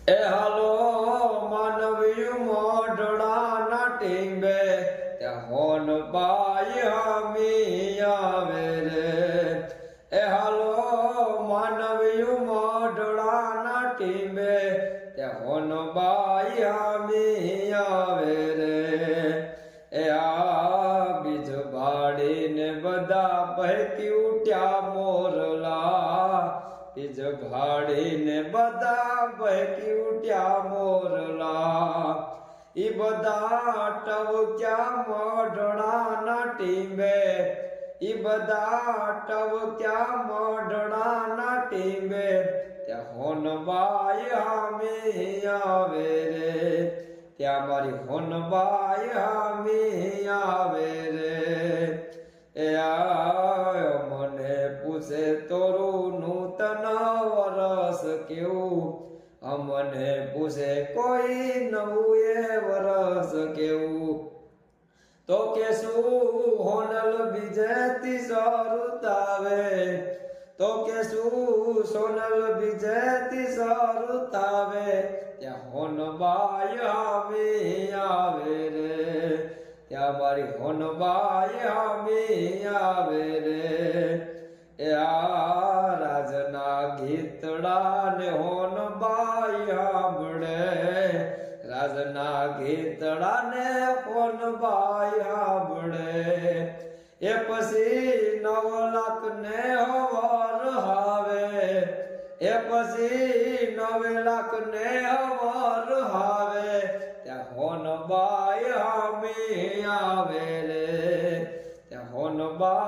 એ હાલો માનવીયું મોઢડાના ટીંબે ત્યાં હોન બાઈ હામી આવે રે। એ હાલો માનવીયું મોઢડાના ટીંબે ત્યાં હોન બાઈ હામી આવે રે। એ આ બીજ ભાડીને બધા બહેકી ઉઠ્યા મોરલા, બીજ ભાડીને બધા બહેકી ઉઠ્યા મોરલા। ઈ બધા ટવક્યા મોઢડાના ટીંબે, ઈ બધા ટવક્યા મોઢડાના ટીંબે ત્યાં હોનબાઈ હામી આવે રે। ત્યાં મારી હોનબાઈ હામી આવે રે। એ આયો મને પૂછે તોરું નૂતન વરસ કેવું, અમને પૂછે કોઈ નવું એ વરસ કેવું। તો કે શું હોનલ બીજેથી સરુતાવે, તો કે શું સોનલ બીજેથી સરુતાવે ત્યાં હોનબાઈ હામી આવે રે। ત્યાં મારી હોનબાઈ હામી આવે રે। એ આ રાજના ગીતડા ને હોનબાઈ સાંભળે, રાજના ગીતડા ને હોનબાઈ સાંભળે। એ પછી 9 લાખ ને હવાર આવે, એ પછી 9 લાખ ને હવાર આવે ત્યાં હોનબાઈ હામી આવે રે। ત્યાં હોનબાઈ